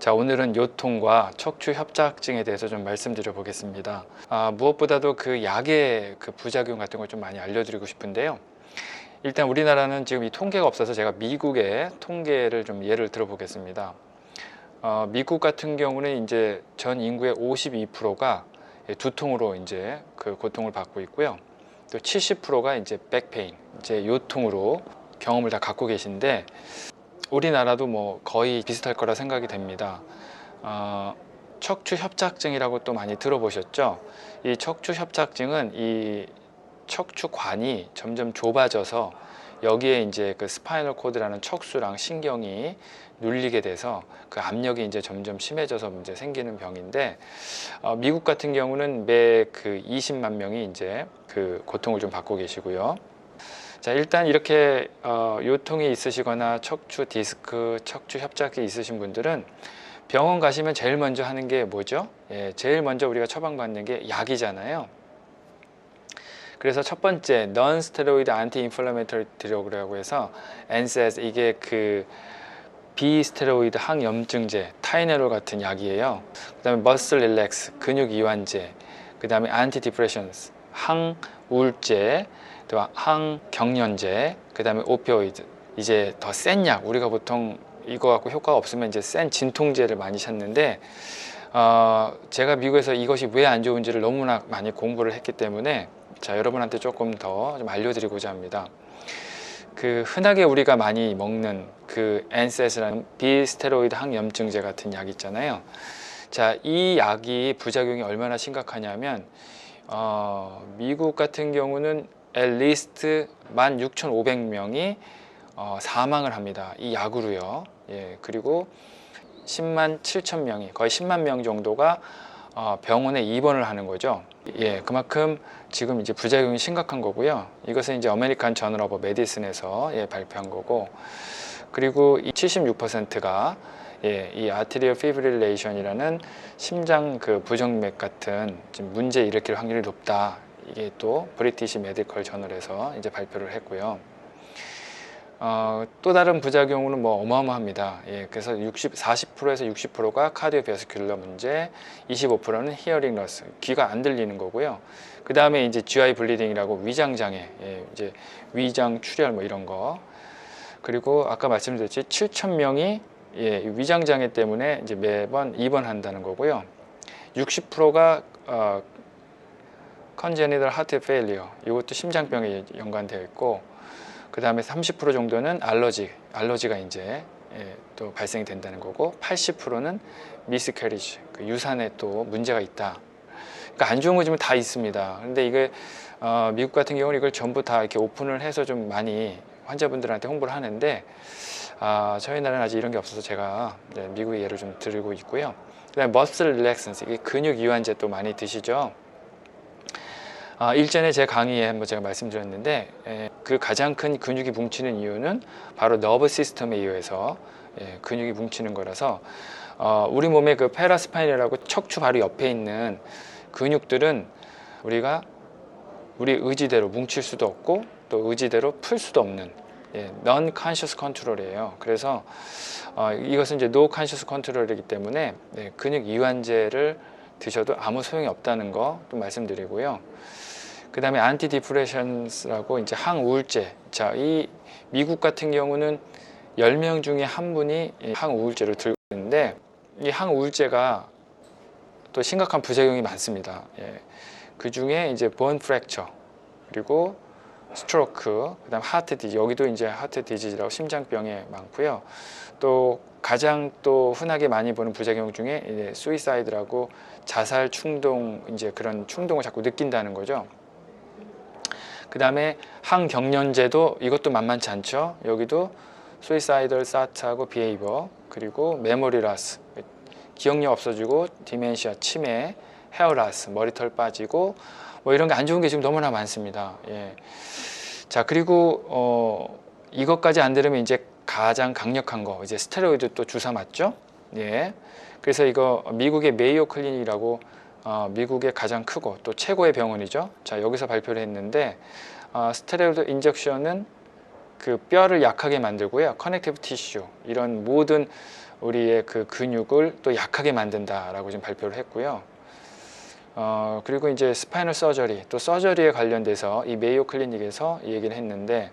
자, 오늘은 요통과 척추 협착증에 대해서 좀 말씀드려 보겠습니다. 무엇보다도 그 약의 그 부작용 같은 걸 좀 많이 알려드리고 싶은데요. 일단 우리나라는 지금 이 통계가 없어서 제가 미국의 통계를 좀 예를 들어 보겠습니다. 미국 같은 경우는 이제 전 인구의 52%가 두통으로 이제 그 고통을 받고 있고요. 또 70%가 이제 백페인, 이제 요통으로 경험을 다 갖고 계신데, 우리나라도 뭐 거의 비슷할 거라 생각이 됩니다. 척추 협착증이라고 또 많이 들어보셨죠? 이 척추 협착증은 이 척추관이 점점 좁아져서 여기에 이제 그 스파이널 코드라는 척수랑 신경이 눌리게 돼서 그 압력이 이제 점점 심해져서 문제 생기는 병인데, 미국 같은 경우는 매 그 20만 명이 이제 그 고통을 좀 받고 계시고요. 자, 일단 이렇게 요통이 있으시거나 척추 디스크, 척추 협착이 있으신 분들은 병원 가시면 제일 먼저 하는 게 뭐죠? 제일 먼저 우리가 처방받는 게 약이잖아요. 그래서 첫 번째 non-steroid anti-inflammatory drug이라고 해서 NSAID, 이게 그 비스테로이드 항염증제 타이네롤 같은 약이에요. 그 다음에 머슬 릴렉스, 근육 이완제, 그 다음에 안티디프레션스, 항우울제, 또 항경련제, 그 다음에 오피오이드, 이제 더 센 약, 우리가 보통 이거 갖고 효과가 없으면 이제 센 진통제를 많이 찾는데, 제가 미국에서 이것이 왜 안 좋은지를 너무나 많이 공부를 했기 때문에 자, 여러분한테 조금 더 좀 알려드리고자 합니다. 그 흔하게 우리가 많이 먹는 그 NSAID라는 비스테로이드 항염증제 같은 약 있잖아요. 자, 이 약이 부작용이 얼마나 심각하냐면 미국 같은 경우는 at least 16,500명이 사망을 합니다. 이 약으로요. 그리고 10만 7천 명이, 거의 10만 명 정도가 병원에 입원을 하는 거죠. 그만큼 지금 이제 부작용이 심각한 거고요. 이것은 이제 아메리칸 저널 오브 메디슨에서 발표한 거고, 그리고 이 76%가 이 아트리얼 피브릴레이션이라는 심장 그 부정맥 같은 문제 일으킬 확률이 높다. 이게 또 브리티시 메디컬 저널에서 이제 발표를 했고요. 또 다른 부작용은 뭐 어마어마합니다. 그래서 40%에서 60%가 카디오베스큘러 문제, 25%는 히어링 러스, 귀가 안 들리는 거고요. 그 다음에 이제 GI 블리딩이라고 위장 장애, 이제 위장 출혈 뭐 이런 거. 그리고 아까 말씀드렸지 7,000명이 위장 장애 때문에 이제 매번 입원한다는 거고요. 60%가 congenital heart failure, 이것도 심장병에 연관되어 있고, 그 다음에 30% 정도는 알러지가 이제 또 발생이 된다는 거고, 80%는 미스캐리지, 그 유산에 또 문제가 있다. 그러니까 안 좋은 거 지금 다 있습니다. 근데 이게 미국 같은 경우는 이걸 전부 다 이렇게 오픈을 해서 좀 많이 환자분들한테 홍보를 하는데, 저희 나라는 아직 이런 게 없어서 제가 미국의 예를 좀 들고 있고요. 그다음에 머슬 릴렉선스, 이게 근육 이완제 또 많이 드시죠. 일전에 제 강의에 한번 제가 말씀드렸는데, 그 가장 큰 근육이 뭉치는 이유는 바로 너브 시스템에 의해서 근육이 뭉치는 거라서, 우리 몸의 그 페라스파인이라고 척추 바로 옆에 있는 근육들은 우리가 우리 의지대로 뭉칠 수도 없고 또 의지대로 풀 수도 없는 non-conscious control이에요. 그래서 이것은 이제 no conscious control이기 때문에 근육 이완제를 드셔도 아무 소용이 없다는 거 또 말씀드리고요. 그 다음에 안티디프레션스라고 이제 항우울제. 자, 이 미국 같은 경우는 10명 중에 한 분이 항우울제를 들고 있는데, 이 항우울제가 또 심각한 부작용이 많습니다. 그 중에 이제 본 프랙처, 그리고 스트로크, 그다음 하트 디지, 여기도 이제 하트 디지즈라고 심장병에 많고요. 또 가장 또 흔하게 많이 보는 부작용 중에 이제 수이사이드라고 자살 충동, 이제 그런 충동을 자꾸 느낀다는 거죠. 그 다음에 항경련제도 이것도 만만치 않죠. 여기도 수이사이덜 사트하고 비헤이버, 그리고 메모리 라스, 기억력 없어지고 디멘시아, 치매, 헤어라스, 머리털 빠지고 뭐 이런 게 안 좋은 게 지금 너무나 많습니다. 자, 그리고 이것까지 안 되려면 이제 가장 강력한 거, 이제 스테로이드 또 주사 맞죠? 그래서 이거 미국의 메이오 클리닉이라고 미국의 가장 크고 또 최고의 병원이죠. 자, 여기서 발표를 했는데, 스테로이드 인젝션은 그 뼈를 약하게 만들고요. 커넥티브 티슈, 이런 모든 우리의 그 근육을 또 약하게 만든다라고 지금 발표를 했고요. 그리고 이제 스파이널 서저리, 또 서저리에 관련돼서 이 메이오 클리닉에서 이 얘기를 했는데,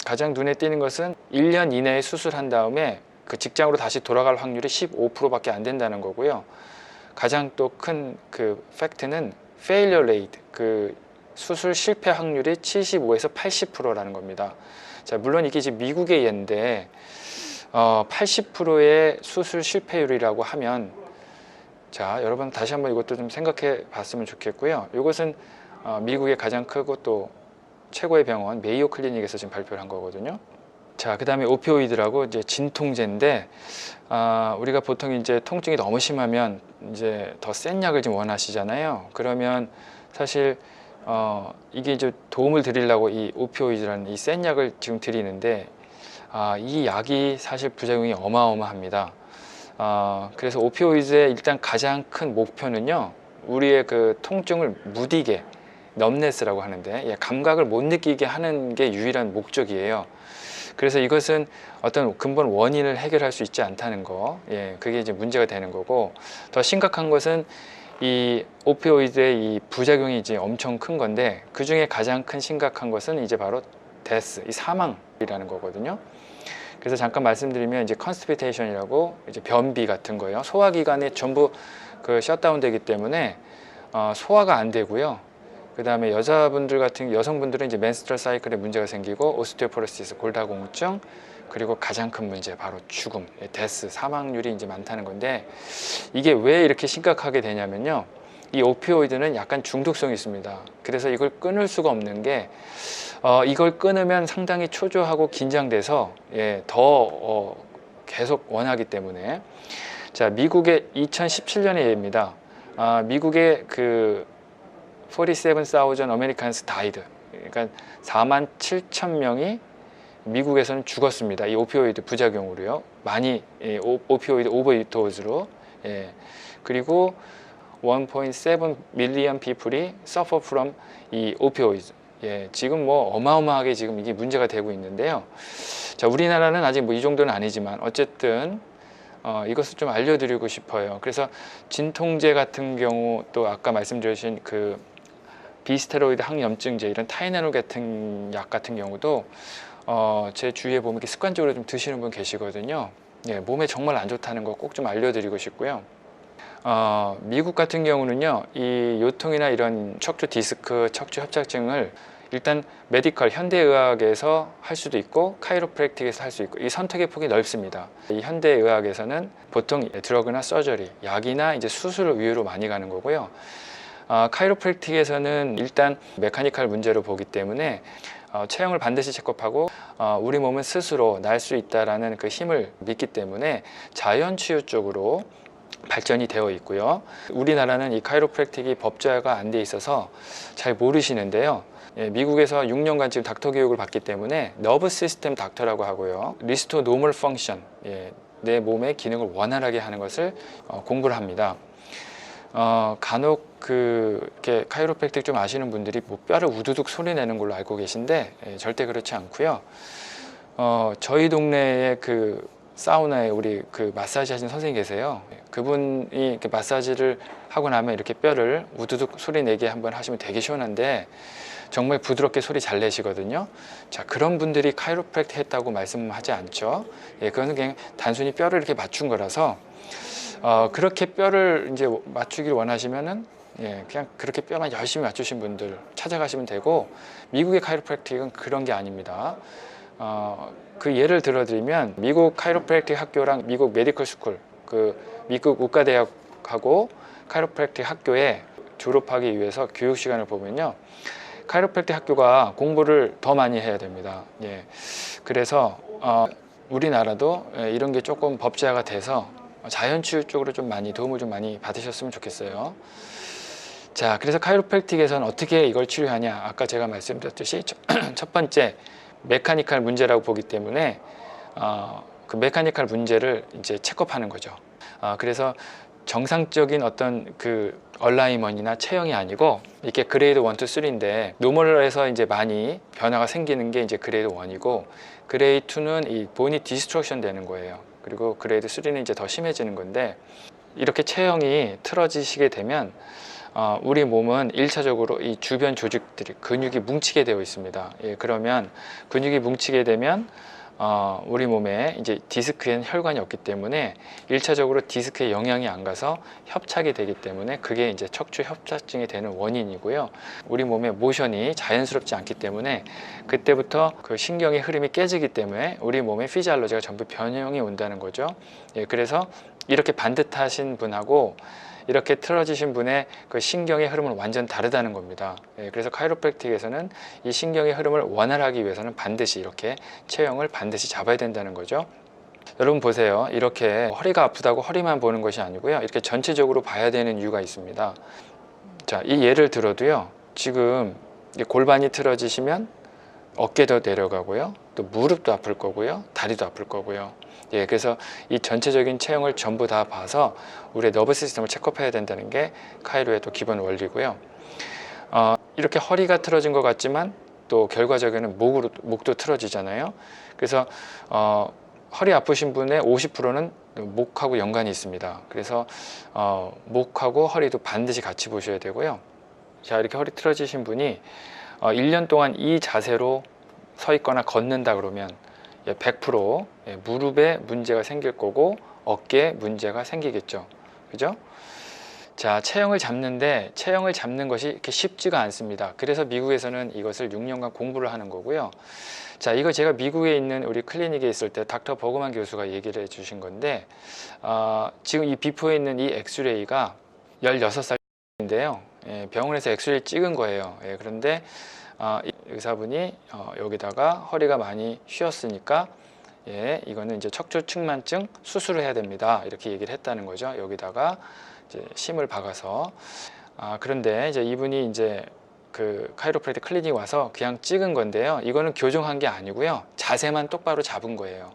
가장 눈에 띄는 것은 1년 이내에 수술한 다음에 그 직장으로 다시 돌아갈 확률이 15%밖에 안 된다는 거고요. 가장 또 큰 그 팩트는 failure rate, 그 수술 실패 확률이 75에서 80%라는 겁니다. 자, 물론 이게 지금 미국의 예인데 80%의 수술 실패율이라고 하면, 자, 여러분 다시 한번 이것도 좀 생각해 봤으면 좋겠고요. 이것은 미국의 가장 크고 또 최고의 병원 메이오 클리닉에서 지금 발표를 한 거거든요. 자, 그 다음에 오피오이드라고 이제 진통제인데, 우리가 보통 이제 통증이 너무 심하면 이제 더 센 약을 좀 원하시잖아요. 그러면 사실 이게 이제 도움을 드리려고 이 오피오이드라는 이 센 약을 지금 드리는데, 이 약이 사실 부작용이 어마어마합니다. 그래서 오피오이드의 일단 가장 큰 목표는요, 우리의 그 통증을 무디게, 넘네스라고 하는데, 감각을 못 느끼게 하는 게 유일한 목적이에요. 그래서 이것은 어떤 근본 원인을 해결할 수 있지 않다는 거, 그게 이제 문제가 되는 거고, 더 심각한 것은 이 오피오이드의 이 부작용이 이제 엄청 큰 건데, 그 중에 가장 큰 심각한 것은 이제 바로 데스, 이 사망이라는 거거든요. 그래서 잠깐 말씀드리면 이제 컨스티페이션이라고 이제 변비 같은 거예요. 소화기관이 전부 그 셧다운 되기 때문에 소화가 안 되고요. 그 다음에 여성분들은 이제 menstrual 사이클에 문제가 생기고, 오스티오포로시스, 골다공증, 그리고 가장 큰 문제 바로 죽음, 데스, 사망률이 이제 많다는 건데, 이게 왜 이렇게 심각하게 되냐면요, 이 오피오이드는 약간 중독성이 있습니다. 그래서 이걸 끊을 수가 없는 게, 이걸 끊으면 상당히 초조하고 긴장돼서 더 계속 원하기 때문에. 자, 미국의 2017년의 예입니다. 미국의 그 47,000 Americans died, 그러니까 47,000명이 미국에서는 죽었습니다. 이 오피오이드 부작용으로요. 많이 오피오이드 오버도즈로. 그리고 1.7 million people이 suffer from 이 오피오이드. 지금 뭐 어마어마하게 지금 이게 문제가 되고 있는데요. 자, 우리나라는 아직 뭐 이 정도는 아니지만 어쨌든 이것을 좀 알려드리고 싶어요. 그래서 진통제 같은 경우, 또 아까 말씀드린 그 비스테로이드 항염증제, 이런 타이레놀 같은 약 같은 경우도 제 주위에 보면 이렇게 습관적으로 좀 드시는 분 계시거든요. 몸에 정말 안 좋다는 거 꼭 좀 알려드리고 싶고요. 미국 같은 경우는요, 이 요통이나 이런 척추 디스크, 척추 협착증을 일단 메디컬, 현대의학에서 할 수도 있고 카이로프랙틱에서 할 수 있고, 이 선택의 폭이 넓습니다. 이 현대의학에서는 보통 드러그나 서저리, 약이나 이제 수술을 위주로 많이 가는 거고요. 카이로프랙틱에서는 일단 메카니컬 문제로 보기 때문에 체형을 반드시 체크업하고 우리 몸은 스스로 날 수 있다라는 그 힘을 믿기 때문에 자연치유 쪽으로 발전이 되어 있고요. 우리나라는 이 카이로프랙틱이 법제화가 안 돼 있어서 잘 모르시는데요. 미국에서 6년간 지금 닥터 교육을 받기 때문에 너브 시스템 닥터라고 하고요. 리스토 노멀 펑션, 내 몸의 기능을 원활하게 하는 것을 공부를 합니다. 간혹 이렇게 카이로프랙틱 좀 아시는 분들이 뭐 뼈를 우두둑 소리 내는 걸로 알고 계신데, 절대 그렇지 않고요. 저희 동네에 그 사우나에 우리 그 마사지 하신 선생님 계세요. 그분이 이렇게 마사지를 하고 나면 이렇게 뼈를 우두둑 소리 내게 한번 하시면 되게 시원한데, 정말 부드럽게 소리 잘 내시거든요. 자, 그런 분들이 카이로프랙틱 했다고 말씀하지 않죠. 그거는 그냥 단순히 뼈를 이렇게 맞춘 거라서, 그렇게 뼈를 이제 맞추기를 원하시면은 그냥 그렇게 뼈만 열심히 맞추신 분들 찾아가시면 되고, 미국의 카이로프랙틱은 그런 게 아닙니다. 그 예를 들어드리면, 미국 카이로프랙틱 학교랑 미국 메디컬 스쿨, 그 미국 의과대학하고 카이로프랙틱 학교에 졸업하기 위해서 교육 시간을 보면요, 카이로프랙틱 학교가 공부를 더 많이 해야 됩니다. 그래서 우리나라도 이런 게 조금 법제화가 돼서 자연치유 쪽으로 좀 많이 도움을 좀 많이 받으셨으면 좋겠어요. 자, 그래서 카이로프랙틱에서는 어떻게 이걸 치료하냐, 아까 제가 말씀드렸듯이 첫 번째 메카니컬 문제라고 보기 때문에 그 메카니컬 문제를 이제 체크업하는 거죠. 그래서 정상적인 어떤 그 얼라이먼이나 체형이 아니고, 이렇게 그레이드 1, 2, 3인데 노멀에서 이제 많이 변화가 생기는 게 이제 그레이드 1이고, 그레이드 2는 이 본이 디스트럭션 되는 거예요. 그리고 그레이드 3는 이제 더 심해지는 건데, 이렇게 체형이 틀어지시게 되면 우리 몸은 1차적으로 이 주변 조직들이 근육이 뭉치게 되어 있습니다. 예, 그러면 근육이 뭉치게 되면 우리 몸에 이제 디스크에는 혈관이 없기 때문에 1차적으로 디스크에 영향이 안 가서 협착이 되기 때문에 그게 이제 척추 협착증이 되는 원인이고요. 우리 몸의 모션이 자연스럽지 않기 때문에 그때부터 그 신경의 흐름이 깨지기 때문에 우리 몸의 피지올로지가 전부 변형이 온다는 거죠. 예, 그래서 이렇게 반듯하신 분하고 이렇게 틀어지신 분의 그 신경의 흐름은 완전 다르다는 겁니다. 예, 그래서 카이로프랙틱에서는 이 신경의 흐름을 원활하기 위해서는 반드시 이렇게 체형을 반드시 잡아야 된다는 거죠. 여러분 보세요. 이렇게 허리가 아프다고 허리만 보는 것이 아니고요. 이렇게 전체적으로 봐야 되는 이유가 있습니다. 자, 이 예를 들어도요. 지금 골반이 틀어지시면 어깨도 내려가고요. 또 무릎도 아플 거고요. 다리도 아플 거고요. 예, 그래서 이 전체적인 체형을 전부 다 봐서 우리의 너브 시스템을 체크업해야 된다는 게 카이로의 또 기본 원리고요. 이렇게 허리가 틀어진 것 같지만 또 결과적으로는 목도 틀어지잖아요. 그래서 허리 아프신 분의 50%는 목하고 연관이 있습니다. 그래서 목하고 허리도 반드시 같이 보셔야 되고요. 자, 이렇게 허리 틀어지신 분이 1년 동안 이 자세로 서 있거나 걷는다 그러면 100% 무릎에 문제가 생길 거고 어깨에 문제가 생기겠죠. 그죠? 자, 체형을 잡는 것이 이렇게 쉽지가 않습니다. 그래서 미국에서는 이것을 6년간 공부를 하는 거고요. 자, 이거 제가 미국에 있는 우리 클리닉에 있을 때 닥터 버그만 교수가 얘기를 해 주신 건데, 지금 이 비포에 있는 이 엑스레이가 16살인데요. 예, 병원에서 엑스레이 찍은 거예요. 예, 그런데 이 의사분이 여기다가 허리가 많이 휘었으니까 예, 이거는 이제 척추 측만증 수술을 해야 됩니다. 이렇게 얘기를 했다는 거죠. 여기다가 이제 심을 박아서. 그런데 이제 이분이 이제 그 카이로프랙틱 클리닉 와서 그냥 찍은 건데요. 이거는 교정한 게 아니고요. 자세만 똑바로 잡은 거예요.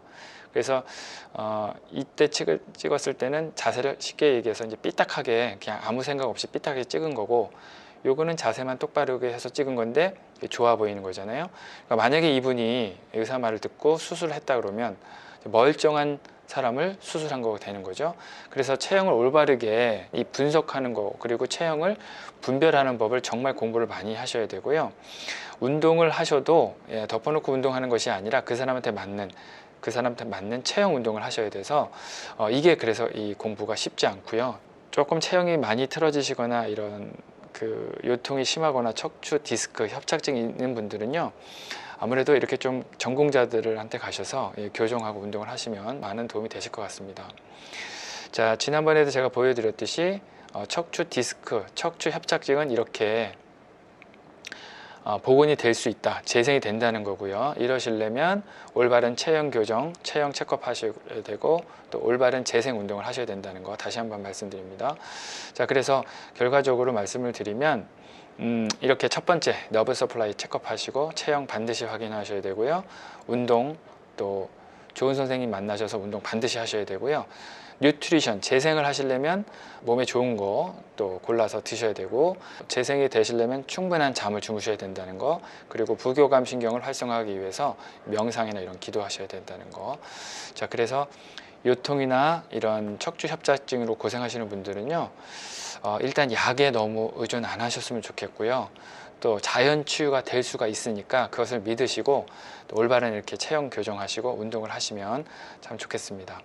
그래서 이때 찍었을 때는 자세를 쉽게 얘기해서 이제 삐딱하게 그냥 아무 생각 없이 삐딱하게 찍은 거고, 요거는 자세만 똑바르게 해서 찍은 건데 좋아 보이는 거잖아요. 그러니까 만약에 이분이 의사 말을 듣고 수술을 했다 그러면 멀쩡한 사람을 수술한 거가 되는 거죠. 그래서 체형을 올바르게 이 분석하는 거, 그리고 체형을 분별하는 법을 정말 공부를 많이 하셔야 되고요. 운동을 하셔도 덮어놓고 운동하는 것이 아니라 그 사람한테 맞는 체형 운동을 하셔야 돼서 이게 그래서 이 공부가 쉽지 않고요. 조금 체형이 많이 틀어지시거나 이런 그 요통이 심하거나 척추 디스크 협착증이 있는 분들은요, 아무래도 이렇게 좀 전공자들한테 가셔서 교정하고 운동을 하시면 많은 도움이 되실 것 같습니다. 자, 지난번에도 제가 보여드렸듯이 척추 디스크, 척추 협착증은 이렇게 복원이 될 수 있다, 재생이 된다는 거고요. 이러시려면 올바른 체형 교정, 체형 체크업 하셔야 되고 또 올바른 재생 운동을 하셔야 된다는 거 다시 한번 말씀드립니다. 자, 그래서 결과적으로 말씀을 드리면 이렇게 첫 번째 너브 서플라이 체크업 하시고 체형 반드시 확인하셔야 되고요. 운동, 또 좋은 선생님 만나셔서 운동 반드시 하셔야 되고요. 뉴트리션, 재생을 하시려면 몸에 좋은 거 또 골라서 드셔야 되고, 재생이 되시려면 충분한 잠을 주무셔야 된다는 거, 그리고 부교감 신경을 활성화하기 위해서 명상이나 이런 기도하셔야 된다는 거. 자, 그래서 요통이나 이런 척추 협착증으로 고생하시는 분들은요, 일단 약에 너무 의존 안 하셨으면 좋겠고요. 또 자연 치유가 될 수가 있으니까 그것을 믿으시고 또 올바른 이렇게 체형 교정하시고 운동을 하시면 참 좋겠습니다.